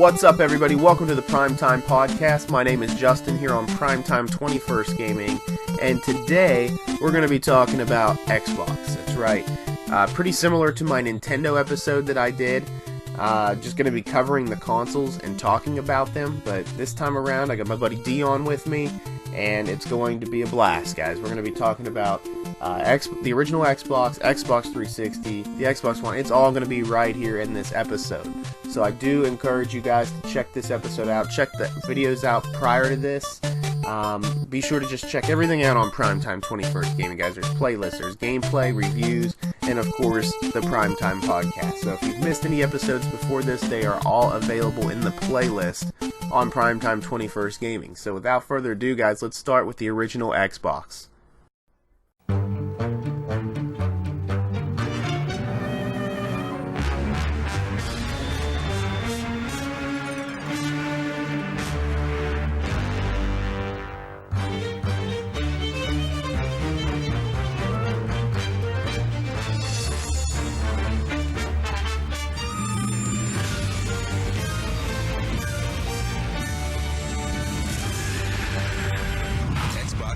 What's up, everybody? Welcome to the Primetime Podcast. My name is Justin here on Primetime 21st Gaming, and today we're going to be talking about Xbox. That's right. Pretty similar to my Nintendo episode that I did. Just going to be covering the consoles and talking about them, but this time around I got my buddy Dion with me, and it's going to be a blast, guys. We're going to be talking about the original Xbox, Xbox 360, the Xbox One. It's all going to be right here in this episode. So I do encourage you guys to check this episode out. Check the videos out prior to this. Be sure to just check everything out on Primetime 21st Gaming, guys. There's playlists, there's gameplay, reviews, and of course, the Primetime Podcast. So if you've missed any episodes before this, they are all available in the playlist on Primetime 21st Gaming. So without further ado, guys, let's start with the original Xbox.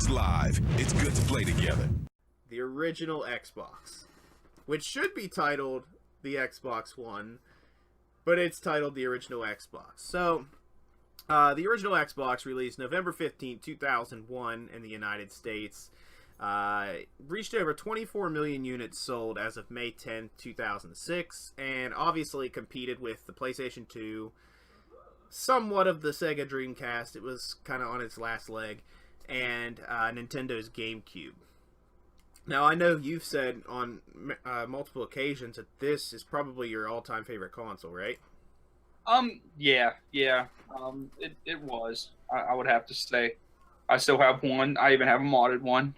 Live. It's good to play together. The original Xbox, which should be titled the Xbox One, but it's titled the original Xbox. So, the original Xbox released November 15, 2001 in the United States. Reached over 24 million units sold as of May 10, 2006, and obviously competed with the PlayStation 2, somewhat of the Sega Dreamcast. It was kind of on its last leg. And Nintendo's GameCube. Now, I know you've said on multiple occasions that this is probably your all-time favorite console, right? Yeah. It was. I would have to say. I still have one. I even have a modded one.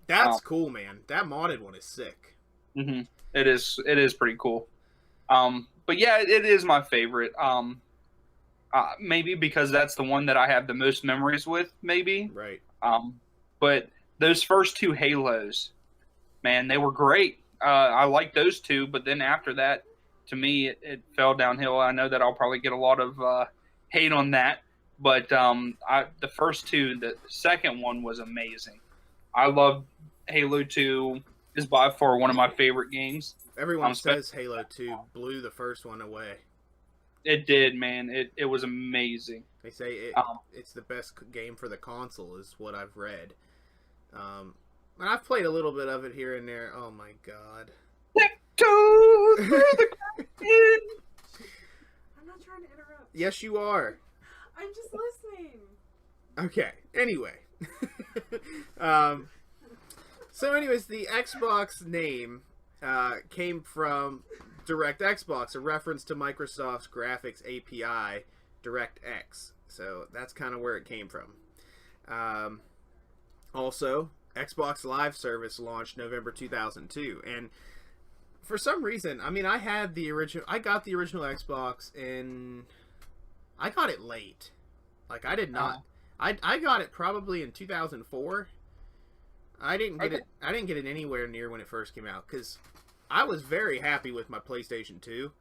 That's cool, man. That modded one is sick. Mm-hmm. It is pretty cool. But yeah, it is my favorite. Maybe because that's the one that I have the most memories with, maybe. Right. But those first two Halos, man, they were great. I liked those two, but then after that, to me, it fell downhill. I know that I'll probably get a lot of hate on that, but the first two, the second one was amazing. I love Halo 2. Is by far one of my favorite games. Everyone says Halo 2 blew the first one away. It did, man. It was amazing. They say it's the best game for the console, is what I've read. And I've played a little bit of it here and there. Oh my god. I'm not trying to interrupt. Yes, you are. I'm just listening. Okay. Anyway. So anyways, the Xbox name came from DirectXbox, a reference to Microsoft's graphics API, DirectX. So that's kind of where it came from. Also, Xbox Live Service launched November 2002, and for some reason, I mean, I got the original Xbox I got it late. Like, I did not. I got it probably in 2004. I didn't get it anywhere near when it first came out, because I was very happy with my PlayStation 2.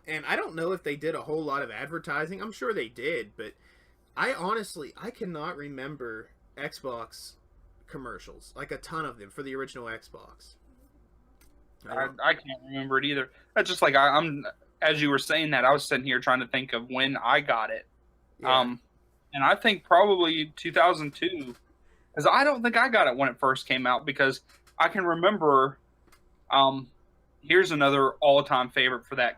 And I don't know if they did a whole lot of advertising. I'm sure they did, but I cannot remember Xbox commercials, like a ton of them for the original Xbox. I can't remember it either. That's just like I'm as you were saying that, I was sitting here trying to think of when I got it. Yeah. And I think probably 2002, because I don't think I got it when it first came out, because I can remember, here's another all-time favorite for the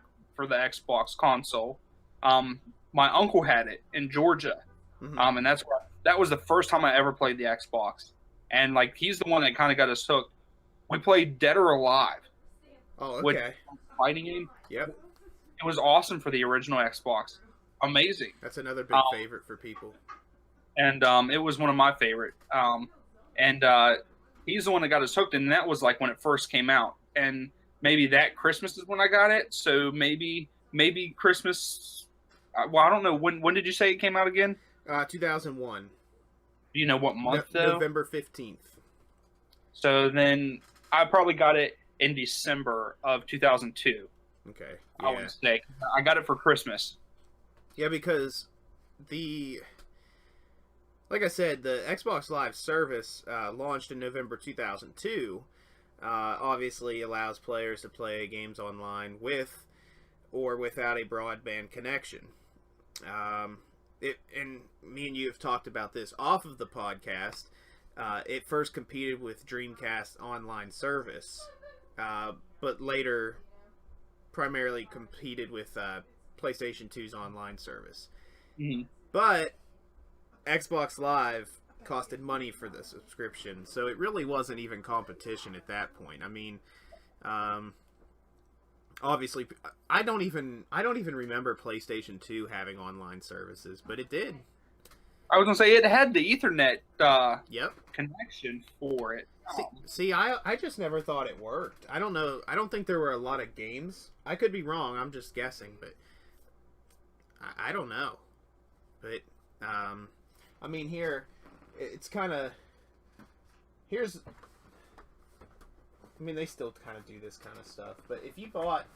Xbox console. My uncle had it in Georgia, and that was the first time I ever played the Xbox. And like, he's the one that kind of got us hooked. We played Dead or Alive. Oh, okay. With fighting game. Yep. It was awesome for the original Xbox. Amazing. That's another big favorite for people. And it was one of my favorite. He's the one that got us hooked, and that was like when it first came out. And maybe that Christmas is when I got it. So maybe Christmas. Well, I don't know. When did you say it came out again? 2001. Do you know what month though? November 15th. So then I probably got it in December of 2002. Okay. I Yeah. would say I got it for Christmas. Yeah, because like I said, the Xbox Live service launched in November 2002. Obviously allows players to play games online with or without a broadband connection. And me and you have talked about this off of the podcast. It first competed with Dreamcast online service, but later primarily competed with PlayStation 2's online service. Mm-hmm. But Xbox Live costed money for the subscription, so it really wasn't even competition at that point. I mean, obviously, I don't even remember PlayStation 2 having online services, but it did. I was gonna say it had the Ethernet Yep. connection for it. See, I just never thought it worked. I don't know. I don't think there were a lot of games. I could be wrong. I'm just guessing, but I don't know. But I mean, here it's kind of here's. I mean, they still kind of do this kind of stuff. But if you bought,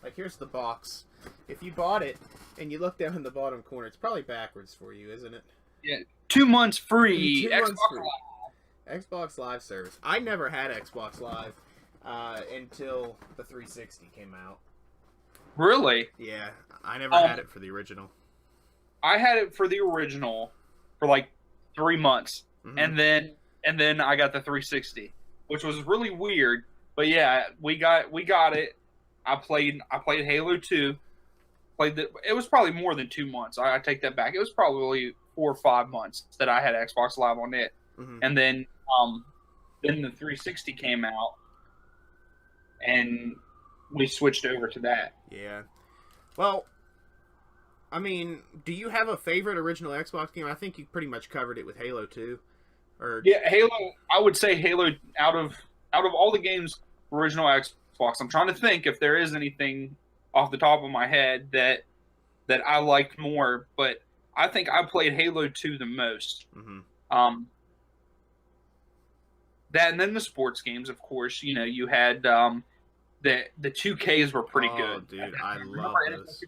like, here's the box. If you bought it and you look down in the bottom corner, it's probably backwards for you, isn't it? Yeah, 2 months free. 2 Xbox months free. Live. Xbox Live service. I never had Xbox Live until the 360 came out. Really? Yeah, I never had it for the original. I had it for the original for like 3 months, and then I got the 360, which was really weird. But yeah, we got it. I played Halo 2. It was probably more than 2 months. I take that back. It was probably 4 or 5 months that I had Xbox Live on it, and then the 360 came out, and we switched over to that. Yeah. Well, I mean, do you have a favorite original Xbox game? I think you pretty much covered it with Halo 2. Or Yeah, Halo. I would say Halo out of all the games original Xbox. I'm trying to think if there is anything off the top of my head that I liked more, but I think I played Halo 2 the most. That, and then the sports games, of course. You know, you had the 2Ks were pretty good. Dude, I love those.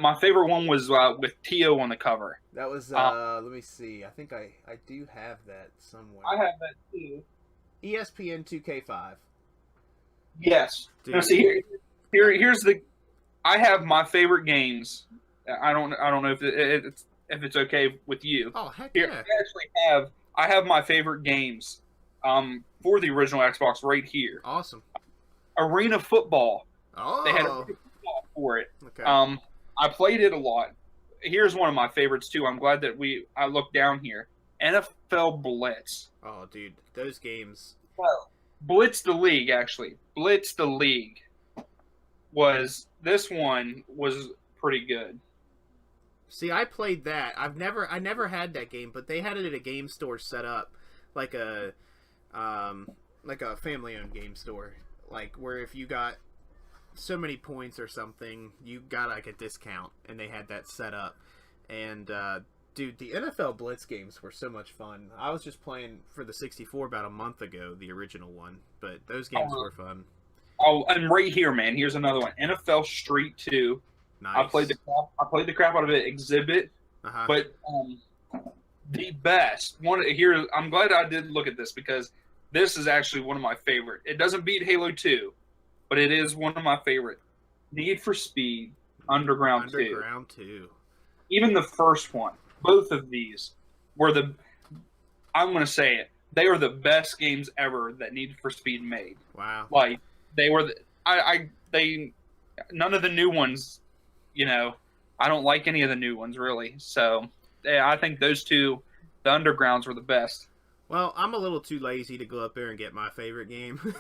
My favorite one was with Tio on the cover. That was let me see. I think I do have that somewhere. I have that too. ESPN 2K5. Yes. Dude. Now, see, here's the. I have my favorite games. I don't know if it's okay with you. Oh, heck Here, yeah. I have my favorite games for the original Xbox right here. Awesome. Arena football. Oh. They had a football for it. Okay. I played it a lot. Here's one of my favorites too. I'm glad that I looked down here. NFL Blitz. Oh, dude, those games. Well, Blitz the League, actually. Blitz the League this one was pretty good. See, I played that. I never had that game, but they had it at a game store set up like a family-owned game store, like where if you got so many points or something, you got like a discount, and they had that set up. And dude, the NFL Blitz games were so much fun. I was just playing for the 64 about a month ago, the original one, but those games were fun. Oh, and right here, man, here's another one. NFL Street 2. Nice. I played the crap out of it. Exhibit, but the best one here. I'm glad I did look at this because this is actually one of my favorite. It doesn't beat Halo 2, but it is one of my favorite. Need for Speed Underground 2. Underground 2. Even the first one. Both of these were I'm going to say it. They are the best games ever that Need for Speed made. Wow. Like they were. None of the new ones. You know, I don't like any of the new ones really. So yeah, I think those two, the Undergrounds, were the best. Well, I'm a little too lazy to go up there and get my favorite game.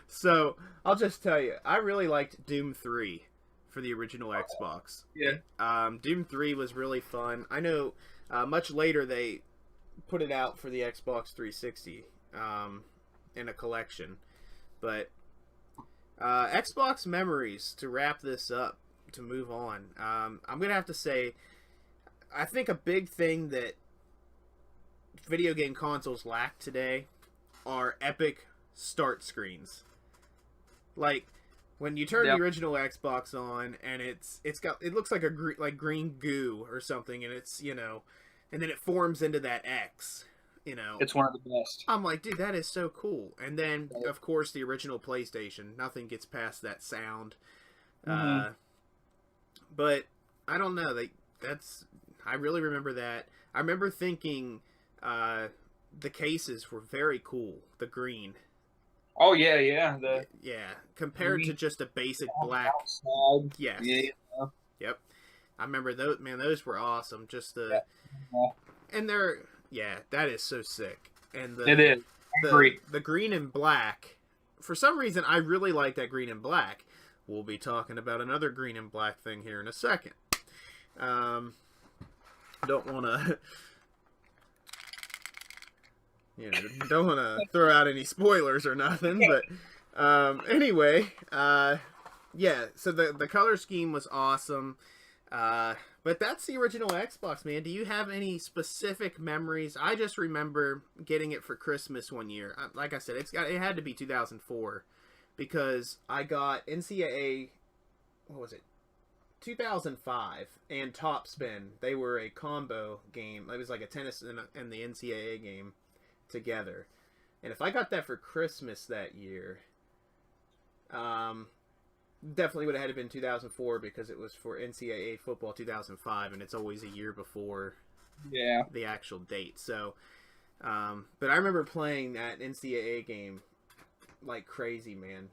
So I'll just tell you, I really liked Doom 3 for the original Xbox. Yeah. Doom 3 was really fun. I know much later they put it out for the Xbox 360 in a collection. But Xbox memories, to wrap this up, to move on. I'm going to have to say, I think a big thing that video game consoles lack today are epic start screens. Like, When you turn the original Xbox on, and it looks like green goo or something, and it's, you know, and then it forms into that X, you know. It's one of the best. I'm like, dude, that is so cool. And then, of course, the original PlayStation. Nothing gets past that sound. But I don't know. I really remember that. I remember thinking the cases were very cool. The green. Oh yeah. Compared to just a basic black. Outside. Yes. Yeah. Yep. I remember those. Man, those were awesome. Just and they're that is so sick. And it is. I agree. The green and black. For some reason, I really like that green and black. We'll be talking about another green and black thing here in a second. Don't want to. Don't want to throw out any spoilers or nothing, but anyway, so the color scheme was awesome, but that's the original Xbox, man. Do you have any specific memories? I just remember getting it for Christmas one year. Like I said, it had to be 2004, because I got NCAA, what was it, 2005, and Topspin. They were a combo game. It was like a tennis and the NCAA game together. And if I got that for Christmas that year, definitely would have had to been 2004, because it was for NCAA football 2005, and it's always a year before the actual date. So, but I remember playing that NCAA game like crazy, man.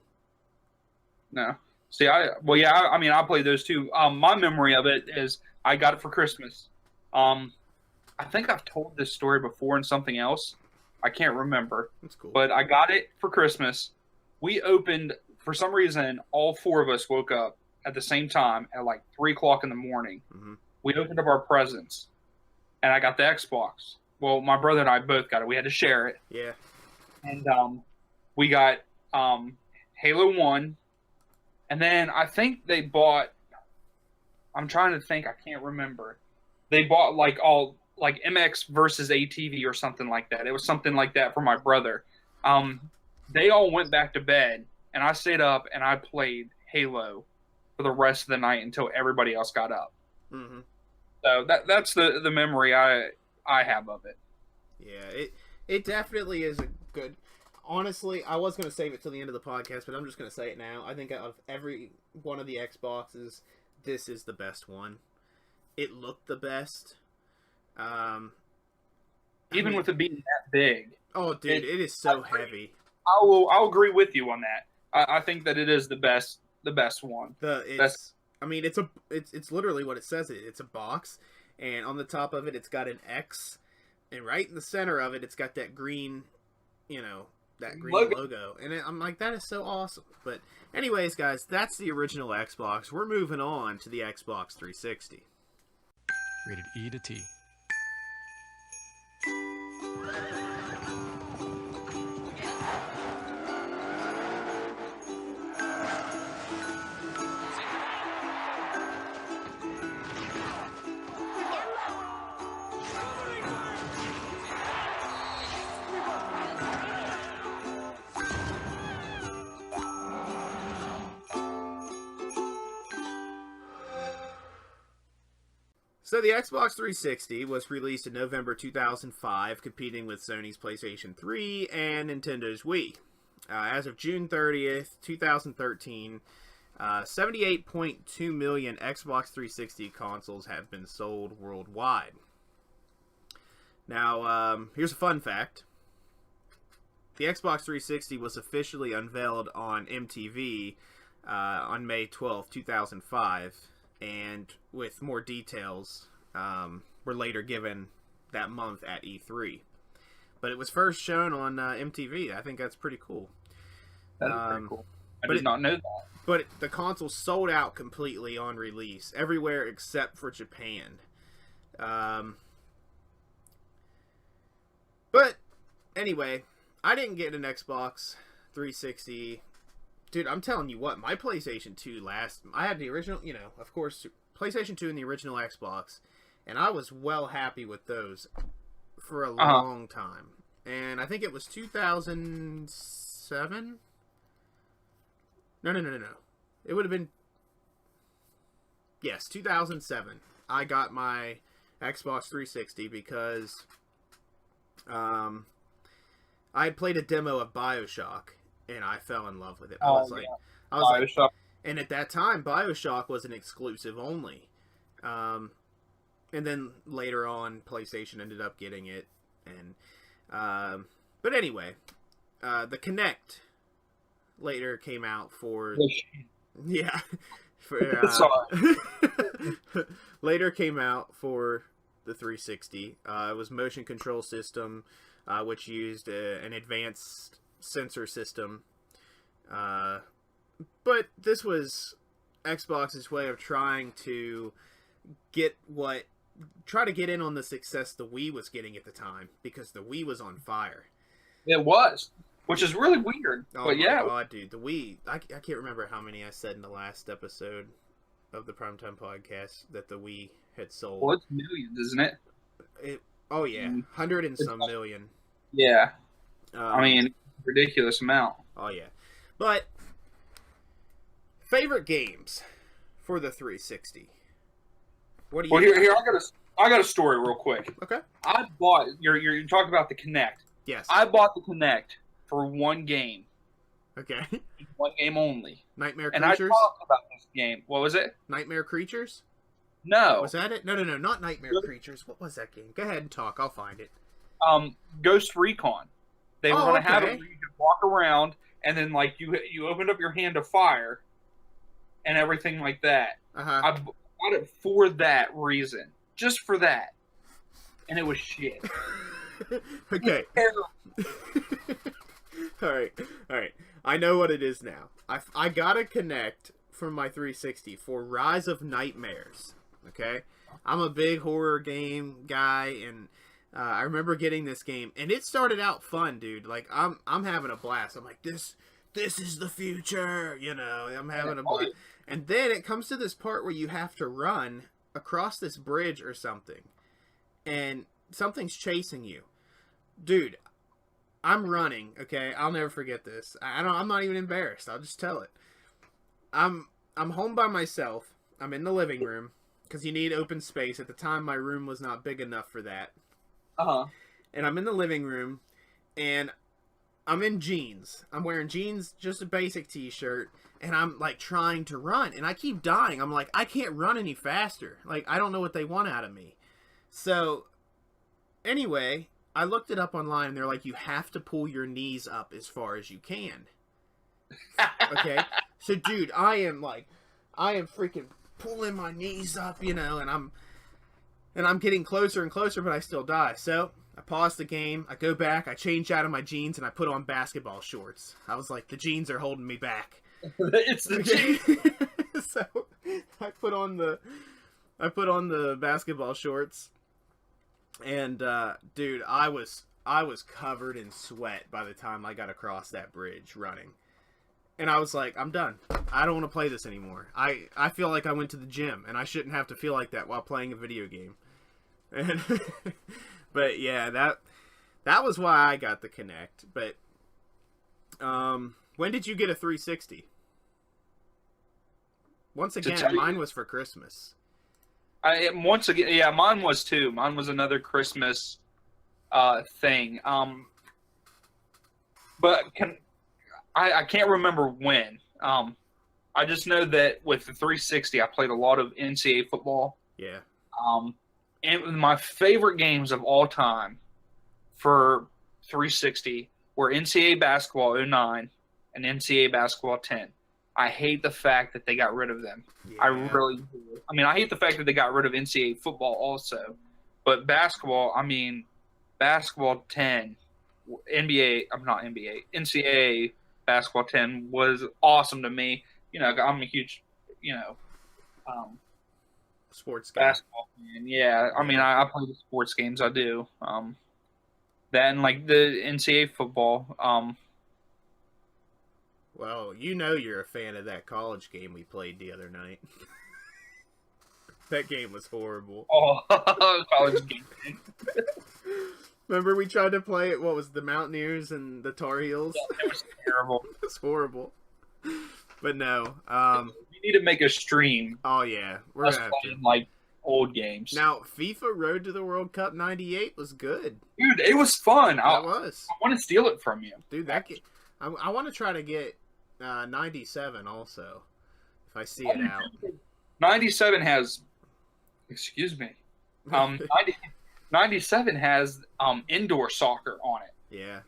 No. See, I mean, I played those too. My memory of it is I got it for Christmas. I think I've told this story before in something else. I can't remember. That's cool. But I got it for Christmas. We opened, for some reason, all four of us woke up at the same time at like 3 o'clock in the morning. Mm-hmm. We opened up our presents, and I got the Xbox. Well, my brother and I both got it. We had to share it. Yeah. And we got Halo 1. And then I think they bought, I'm trying to think, I can't remember. They bought like MX versus ATV or something like that. It was something like that for my brother. They all went back to bed, and I stayed up and I played Halo for the rest of the night until everybody else got up. Mm-hmm. So that's the memory I have of it. Yeah, it definitely is a good. Honestly, I was going to save it till the end of the podcast, but I'm just going to say it now. I think out of every one of the Xboxes, this is the best one. It looked the best. Even with it being that big. Oh, dude, it is so heavy. I'll agree with you on that. I think that it is the best one. It's literally what it says. It's a box, and on the top of it, it's got an X, and right in the center of it, it's got that green, that green logo. And I'm like, that is so awesome. But anyways, guys, that's the original Xbox. We're moving on to the Xbox 360. Rated E to T. So the Xbox 360 was released in November 2005, competing with Sony's PlayStation 3 and Nintendo's Wii. As of June 30th, 2013, 78.2 million Xbox 360 consoles have been sold worldwide. Now, here's a fun fact. The Xbox 360 was officially unveiled on MTV on May 12th, 2005. And with more details were later given that month at E3. But it was first shown on MTV. I think that's pretty cool. That's pretty cool. I did not know that. But the console sold out completely on release, everywhere except for Japan. But anyway, I didn't get an Xbox 360. Dude, I'm telling you what, my PlayStation 2 I had the original, of course, PlayStation 2 and the original Xbox, and I was well happy with those for a long time. And I think it was 2007? No. It would have been, yes, 2007. I got my Xbox 360 because I had played a demo of BioShock, and I fell in love with it. I was like, BioShock. and at that time, BioShock was an exclusive only. And then later on, PlayStation ended up getting it. And but anyway, the Kinect later came out for yeah. For, later came out for the 360. It was motion control system, which used an advanced sensor system. But this was Xbox's way of trying to try to get in on the success the Wii was getting at the time, because the Wii was on fire. It was, which is really weird. Oh but my yeah, god, dude, the Wii. I can't remember how many I said in the last episode of the Primetime podcast that the Wii had sold. well, it's millions, isn't it? Oh yeah, 100 and some million. Yeah, I mean, ridiculous amount. Oh yeah, but favorite games for the 360. What do you? Well, here I got a story real quick. Okay. I bought you're talking about the Kinect. Yes. I bought the Kinect for one game. Okay. One game only. Nightmare And I Creatures. talked about this game. What was it? Nightmare Creatures. No. Was that it? No, not Nightmare Creatures. What was that game? Go ahead and talk. I'll find it. Ghost Recon. They were going to have it okay. where you could walk around, and then like you opened up your hand to fire, and everything like that. I bought it for that reason, just for that, and it was shit. Okay. All right. I know what it is now. I got a Kinect from my 360 for Rise of Nightmares. Okay, I'm a big horror game guy, and I remember getting this game, and it started out fun, dude. Like I'm having a blast. I'm like, this is the future, you know. I'm having a blast. And then it comes to this part where you have to run across this bridge or something, and something's chasing you, dude. I'm running. Okay, I'll never forget this. I'm not even embarrassed. I'll just tell it. I'm home by myself. I'm in the living room because you need open space. At the time, my room was not big enough for that. And I'm in the living room, and I'm in jeans. I'm wearing jeans, just a basic t-shirt, and I'm like trying to run, and I keep dying. I'm like, I can't run any faster. Like, I don't know what they want out of me. So anyway, I looked it up online, and they're like, you have to pull your knees up as far as you can. Okay? So, dude, I am freaking pulling my knees up, you know, and I'm getting closer and closer, but I still die. So, I pause the game, I go back, I change out of my jeans, and I put on basketball shorts. I was like, the jeans are holding me back. It's the jeans. So, I put on the basketball shorts. And dude, I was covered in sweat by the time I got across that bridge running. And I was like, I'm done. I don't want to play this anymore. I feel like I went to the gym, and I shouldn't have to feel like that while playing a video game. And but yeah, that was why I got the Kinect. But when did you get a 360? Once again, mine was for Christmas. Once again, yeah, mine was too. Mine was another Christmas thing. But I can't remember when. I just know that with the 360, I played a lot of NCAA football. Yeah. And my favorite games of all time for 360 were NCAA basketball 09 and NCAA basketball 10. I hate the fact that they got rid of them. Yeah. I really do. I mean, I hate the fact that they got rid of NCAA football also. But basketball 10, NCAA basketball 10 was awesome to me. You know, I'm a huge, sports guy. Basketball fan. Yeah, I mean, I play the sports games. I do. That and like the NCAA football. Well, you know you're a fan of that college game we played the other night. That game was horrible. Oh, college game. Remember we tried to play it, what was the Mountaineers and the Tar Heels? Yeah, it was terrible. It was horrible. But no. We need to make a stream. Oh yeah, we're Us gonna have playing to. like old games. Now, FIFA Road to the World Cup '98 was good. Dude, it was fun. I That was, want to steal it from you. dude. I want to try to get '97 also, if I see Oh, it out. 97 has, excuse me, 97 has indoor soccer on it. Yeah.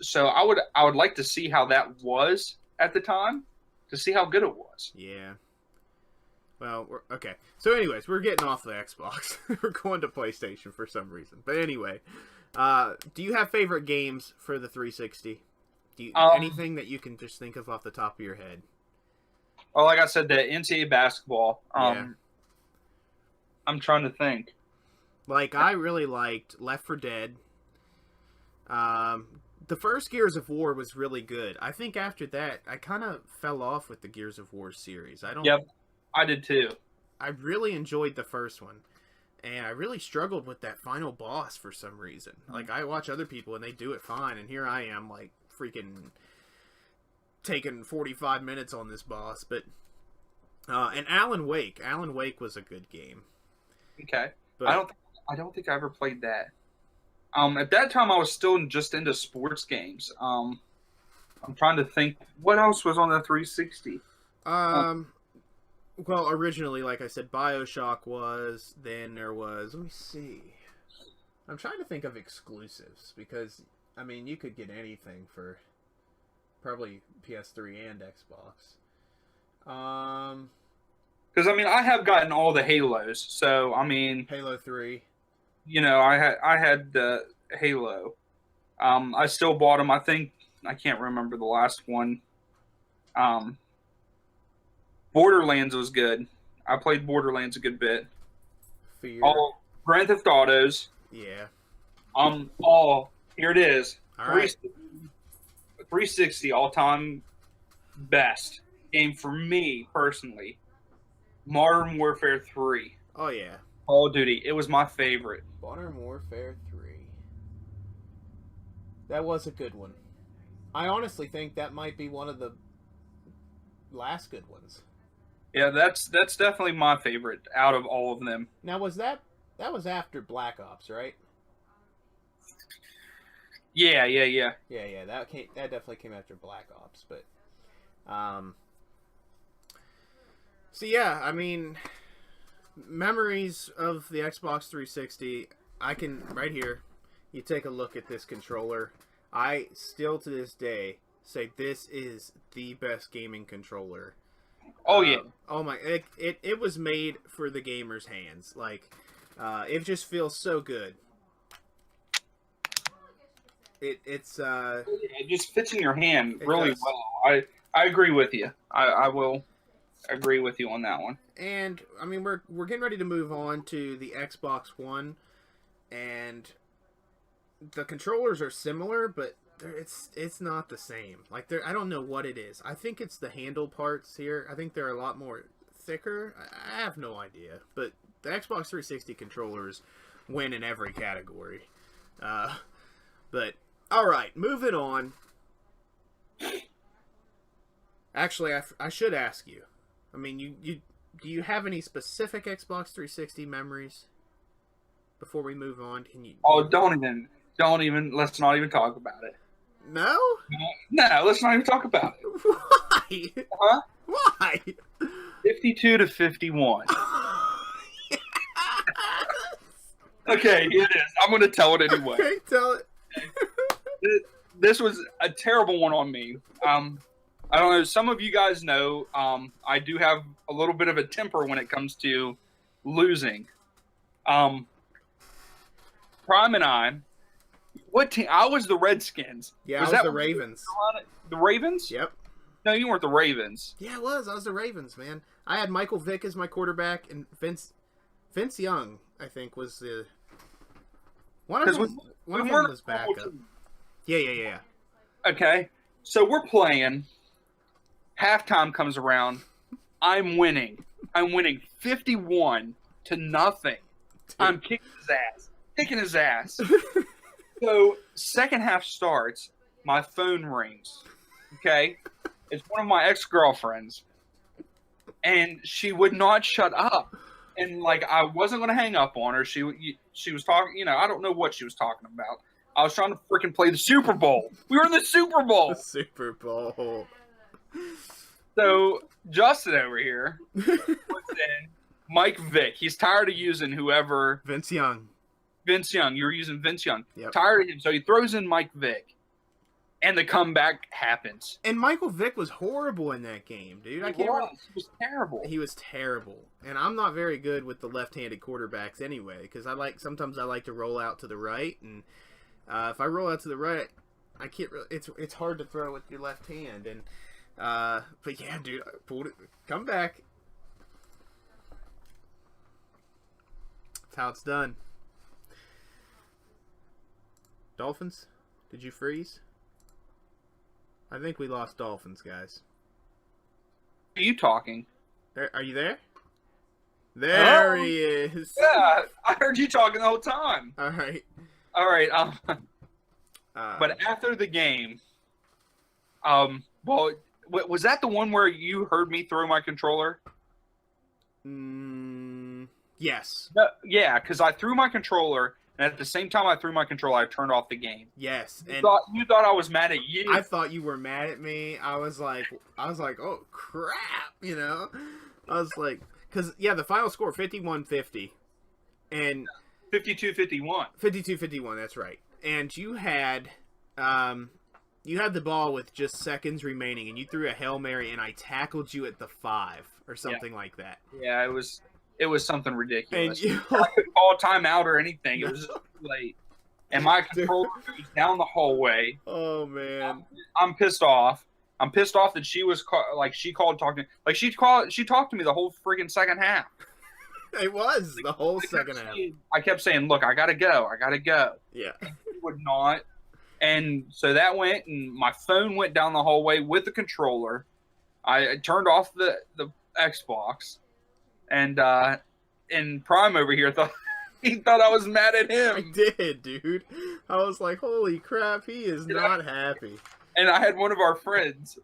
So I would like to see how that was at the time, to see how good it was. Yeah. Well, okay. So, anyways, we're getting off the Xbox. We're going to PlayStation for some reason. But anyway, do you have favorite games for the 360? Do you, anything that you can just think of off the top of your head? Well, like I said, the NCAA basketball. Yeah. I'm trying to think. Like, I really liked Left 4 Dead. The first Gears of War was really good. I think after that, I kind of fell off with the Gears of War series. Yep, I did too. I really enjoyed the first one, and I really struggled with that final boss for some reason. Like, I watch other people and they do it fine, and here I am, like, freaking taking 45 minutes on this boss. But and Alan Wake was a good game. Okay, But I don't think I ever played that. At that time, I was still just into sports games. I'm trying to think what else was on the 360. Well, originally, like I said, BioShock was. Then there was. Let me see. I'm trying to think of exclusives because I mean you could get anything for probably PS3 and Xbox. Because I mean, I have gotten all the Halos, so I mean, Halo 3. you know, I had the Halo. I still bought them. I think I can't remember the last one. Borderlands was good. I played Borderlands a good bit. Fear. All Grand Theft Autos. Yeah. Here it is. All right. 360 all-time best game for me personally. Modern Warfare 3. Oh yeah. Call of Duty. It was my favorite. Modern Warfare 3. That was a good one. I honestly think that might be one of the last good ones. Yeah, that's definitely my favorite out of all of them. Now was that was after Black Ops, right? Yeah. Yeah, that definitely came after Black Ops, but so yeah, I mean memories of the Xbox 360, I can right here. You take a look at this controller. I still to this day say this is the best gaming controller. Oh yeah. Oh my! It was made for the gamer's hands. Like, it just feels so good. It just fits in your hand really does. well. I agree with you. I will agree with you on that one. And I mean we're getting ready to move on to the Xbox One, and the controllers are similar, but it's not the same. Like I don't know what it is. I think it's the handle parts here. I think they're a lot more thicker. I have no idea. But the Xbox 360 controllers win in every category. But all right, moving on. Actually, I should ask you. I mean, do you have any specific Xbox 360 memories? Before we move on, can you? Oh, don't even. Let's not even talk about it. No? No, let's not even talk about it. Why? Huh? Why? 52 to 51. Okay, here it is. I'm going to tell it anyway. Okay, tell it. This was a terrible one on me. I don't know. Some of you guys know I do have a little bit of a temper when it comes to losing. Prime and I. What team? I was the Redskins. Yeah, I was the Ravens. The Ravens? Yep. No, you weren't the Ravens. Yeah, I was the Ravens, man. I had Michael Vick as my quarterback, and Vince Young, I think, was the one of them was backup. Yeah. Okay, so we're playing. Halftime comes around. I'm winning 51 to nothing. I'm kicking his ass. So second half starts. My phone rings. Okay, It's one of my ex-girlfriends, and she would not shut up. And like I wasn't gonna hang up on her. She was talking. You know, I don't know what she was talking about. I was trying to freaking play the Super Bowl. We were in the Super Bowl. The Super Bowl. So Justin over here puts in Mike Vick. He's tired of using whoever. Vince Young. Vince Young. You were using Vince Young. Yep. Tired of him. So he throws in Mike Vick. And the comeback happens. And Michael Vick was horrible in that game, dude. He was terrible. He was terrible. And I'm not very good with the left-handed quarterbacks anyway, because sometimes I like to roll out to the right, and if I roll out to the right, I can't really, it's hard to throw with your left hand. And but yeah, dude, I pulled it. Come back. That's how it's done. Dolphins, did you freeze? I think we lost Dolphins, guys. Are you talking? Are you there? There he is. Yeah, I heard you talking the whole time. All right. But after the game, well, was that the one where you heard me throw my controller? Yes. No, yeah, because I threw my controller, and at the same time I threw my controller, I turned off the game. Yes. You thought I was mad at you. I thought you were mad at me. I was like, oh crap, you know. I was like, because yeah, the final score 51-50, and 52-51. 52-51. That's right. And you had the ball with just seconds remaining, and you threw a Hail Mary, and I tackled you at the 5 or something like that. Yeah, it was something ridiculous. And I couldn't call a timeout or anything. It was just late. And my controller goes down the hallway. Oh man, I'm pissed off. I'm pissed off that she was she called talking. Like she talked to me the whole freaking second half. It was the whole second half. I kept saying, "Look, I gotta go. Yeah. She would not. And so that went, and my phone went down the hallway with the controller. I turned off the Xbox, and Prime over here thought I was mad at him. I did, dude. I was like, holy crap, he is not happy. And I had one of our friends,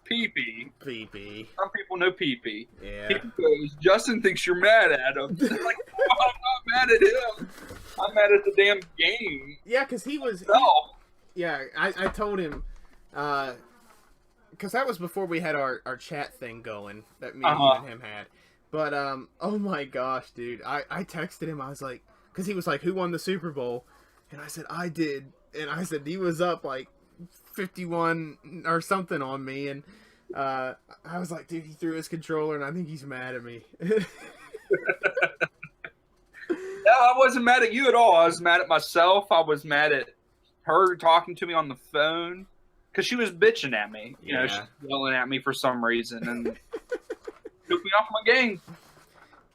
Pee-Pee. Pee-Pee. Some people know Pee-Pee. Yeah. He goes, Justin thinks you're mad at him. I'm like, no, I'm not mad at him. I'm mad at the damn game. Yeah, because he was... Yeah, I told him... Because that was before we had our chat thing going that me and him had. But, oh my gosh, dude. I texted him. I was like... Because he was like, who won the Super Bowl? And I said, I did. And I said, he was up, like, 51 or something on me. And I was like, dude, he threw his controller, and I think he's mad at me. No, I wasn't mad at you at all. I was mad at myself. I was mad at her talking to me on the phone. Because she was bitching at me. You know, she's yelling at me for some reason. And took me off my game.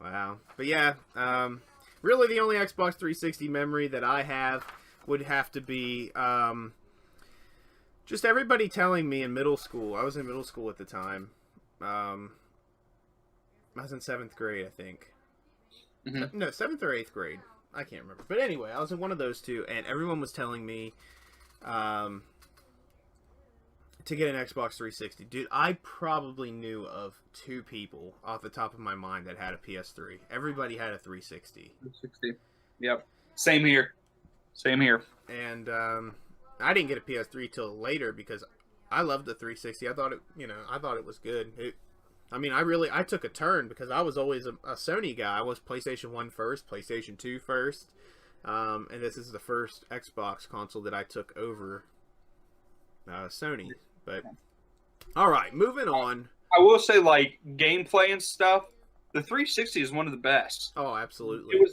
Wow. But yeah, really the only Xbox 360 memory that I have would have to be just everybody telling me in middle school. I was in middle school at the time. I was in 7th grade, I think. Mm-hmm. No, 7th or 8th grade. I can't remember. But anyway, I was in one of those two, and everyone was telling me to get an Xbox 360. Dude, I probably knew of 2 people off the top of my mind that had a PS3. Everybody had a 360. 360. Yep. Same here. And I didn't get a PS3 till later because I loved the 360. I thought it was good. I took a turn because I was always a Sony guy. I was PlayStation 1 first, PlayStation 2 first. And this is the first Xbox console that I took over Sony. But all right, moving on. I will say, like, gameplay and stuff, the 360 is one of the best. Oh, absolutely. It was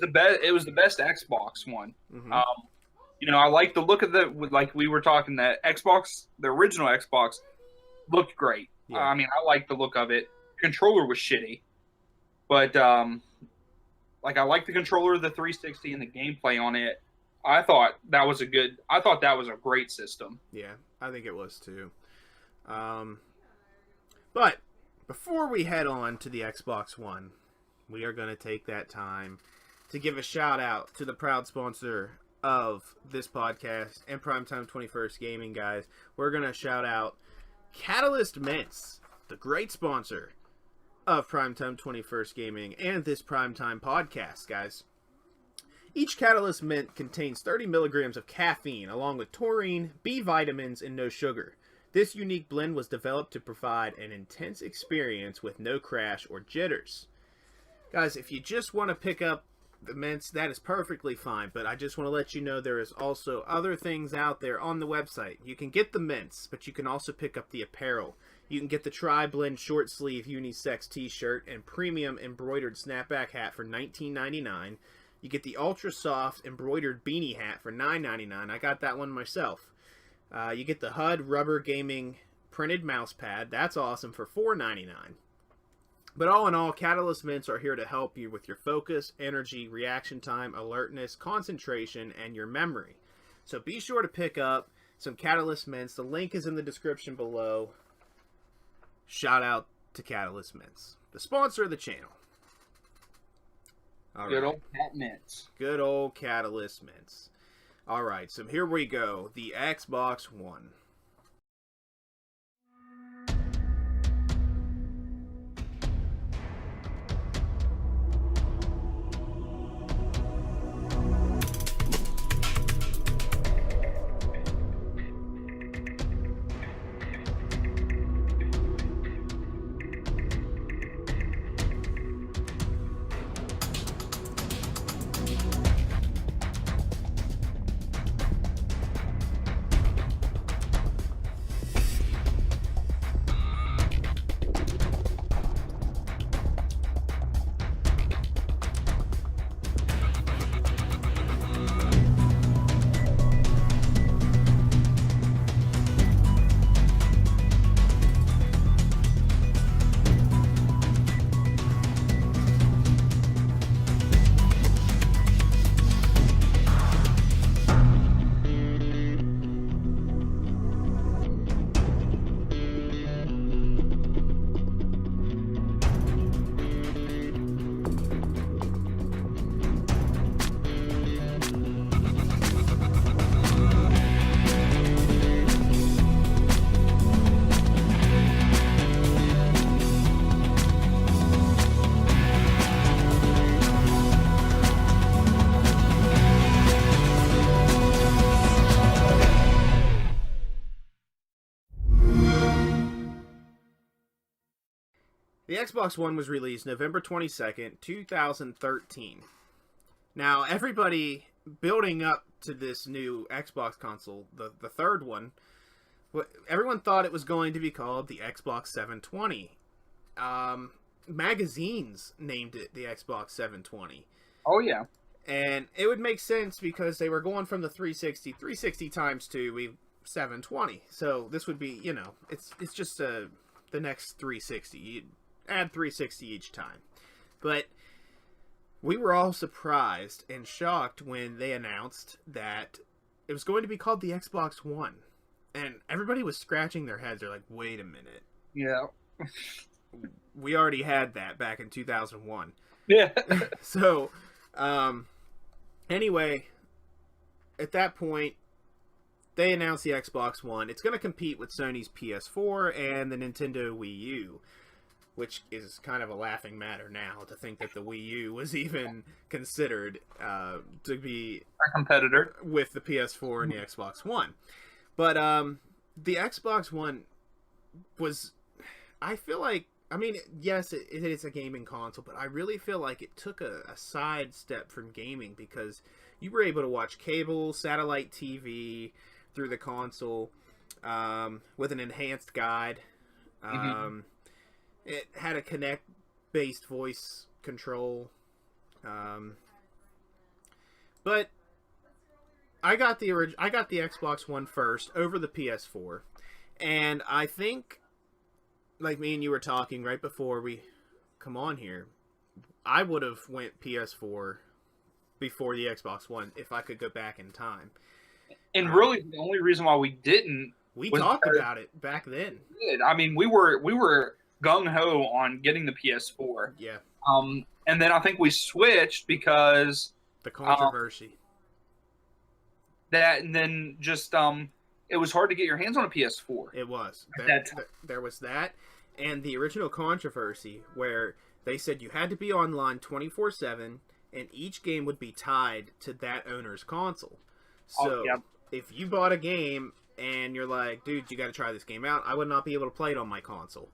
the best Xbox one. Mm-hmm. I like the look of like we were talking, that Xbox, the original Xbox, looked great. Yeah. I like the look of it. Controller was shitty, but I like the controller of the 360 and the gameplay on it. I thought that was a great system. Yeah, I think it was too. But before we head on to the Xbox One, we are going to take that time to give a shout out to the proud sponsor of this podcast and Primetime 21st Gaming, guys. We're going to shout out Catalyst Mints, the great sponsor of Primetime 21st Gaming and this Primetime podcast, guys. Each Catalyst Mint contains 30 milligrams of caffeine, along with taurine, B vitamins, and no sugar. This unique blend was developed to provide an intense experience with no crash or jitters. Guys, if you just want to pick up the mints, that is perfectly fine, but I just want to let you know there is also other things out there on the website. You can get the mints, but you can also pick up the apparel. You can get the Tri-Blend short sleeve unisex t-shirt and premium embroidered snapback hat for $19.99. You get the ultra soft embroidered beanie hat for $9.99. I got that one myself. You get the HUD rubber gaming printed mouse pad. That's awesome, for $4.99. But all in all, Catalyst Mints are here to help you with your focus, energy, reaction time, alertness, concentration, and your memory. So be sure to pick up some Catalyst Mints. The link is in the description below. Shout out to Catalyst Mints, the sponsor of the channel. All Good right. old cat mints. Good old Catalyst Mints. All right, so here we go. The Xbox One. The Xbox One was released November 22nd, 2013. Now, everybody building up to this new Xbox console, the third one, everyone thought it was going to be called the Xbox 720. Magazines named it the Xbox 720. Oh, yeah. And it would make sense because they were going from the 360 times 2, 720. So this would be, it's just the next 360. You'd add 360 each time. But we were all surprised and shocked when they announced that it was going to be called the Xbox One. And everybody was scratching their heads. They're like, wait a minute. Yeah. We already had that back in 2001. Yeah. So, anyway, at that point, they announced the Xbox One. It's going to compete with Sony's PS4 and the Nintendo Wii U, which is kind of a laughing matter now to think that the Wii U was even considered to be A competitor. with the PS4 and the Xbox One. But the Xbox One was, I feel like, I mean, yes, it is a gaming console, but I really feel like it took a side step from gaming because you were able to watch cable, satellite TV through the console with an enhanced guide. It had a Kinect-based voice control. But I got the Xbox One first over the PS4, and I think, like me and you were talking right before we come on here, I would have went PS4 before the Xbox One if I could go back in time. And really, the only reason why we didn't, We was talked because- about it back then. I mean, we were gung ho on getting the PS4. Yeah, And then I think we switched because the controversy. that, and then just it was hard to get your hands on a PS4. It was. That There was that, and the original controversy where they said you had to be online 24/7, and each game would be tied to that owner's console. So if you bought a game and you're like, dude, you got to try this game out, I would not be able to play it on my console.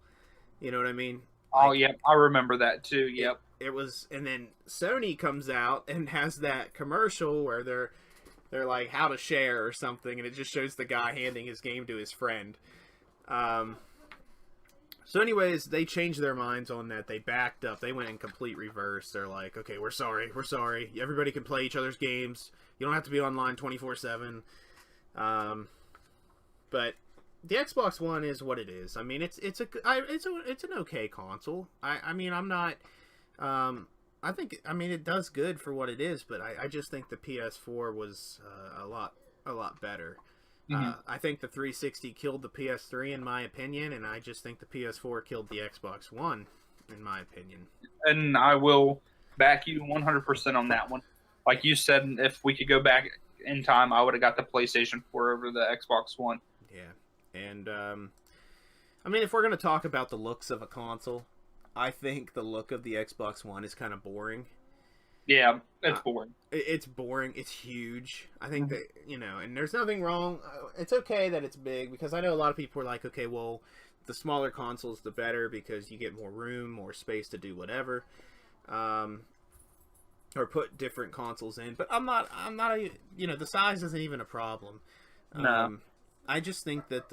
You know what I mean? Oh, yeah, I remember that too. Yep. It was, and then Sony comes out and has that commercial where they're like how to share or something, and it just shows the guy handing his game to his friend. So anyways, they changed their minds on that. They backed up. They went in complete reverse. They're like, okay, we're sorry. Everybody can play each other's games. You don't have to be online 24/7. But the Xbox One is what it is. I mean, it's an okay console. I mean, I'm not. I think it does good for what it is, but I just think the PS4 was a lot better. I think the 360 killed the PS3 in my opinion, and I just think the PS4 killed the Xbox One in my opinion. And I will back you 100% on that one. Like you said, if we could go back in time, I would have got the PlayStation 4 over the Xbox One. Yeah, and I mean, if we're gonna talk about the looks of a console, I think the look of the Xbox One is kind of boring. Yeah, it's boring. It's boring. It's huge. I think that, and there's nothing wrong. It's okay that it's big, because I know a lot of people are like, okay, well, the smaller consoles, the better, because you get more room, more space to do whatever, or put different consoles in. But I'm not the size isn't even a problem. No. I just think that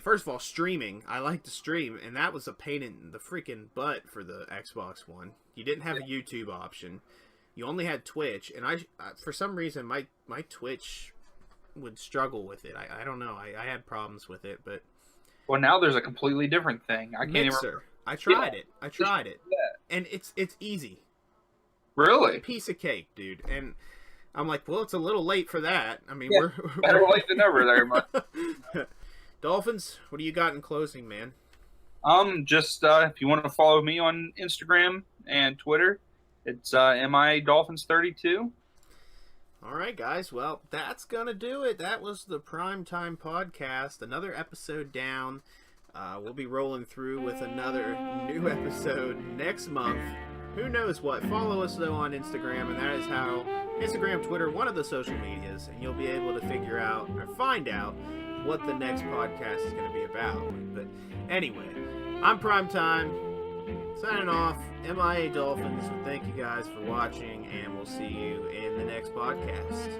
first of all, streaming, I like to stream, and that was a pain in the freaking butt for the Xbox One. You didn't have a YouTube option. You only had Twitch, and I for some reason, my Twitch would struggle with it. I don't know. I had problems with it, but... Well, now there's a completely different thing. I can't Mixer. even... I tried it. And it's easy. Really? Piece of cake, dude. And I'm like, well, it's a little late for that. I mean, we're better late than never there, man. Dolphins, what do you got in closing, man? Just if you want to follow me on Instagram and Twitter, it's MIDolphins32. All right, guys. Well, that's going to do it. That was the Primetime Podcast. Another episode down. We'll be rolling through with another new episode next month. Who knows what? Follow us, though, on Instagram, and that is how Instagram, Twitter, one of the social medias, and you'll be able to figure out or find out what the next podcast is going to be about. But anyway, I'm Primetime. Signing off, MIA Dolphins. Thank you guys for watching, and we'll see you in the next podcast.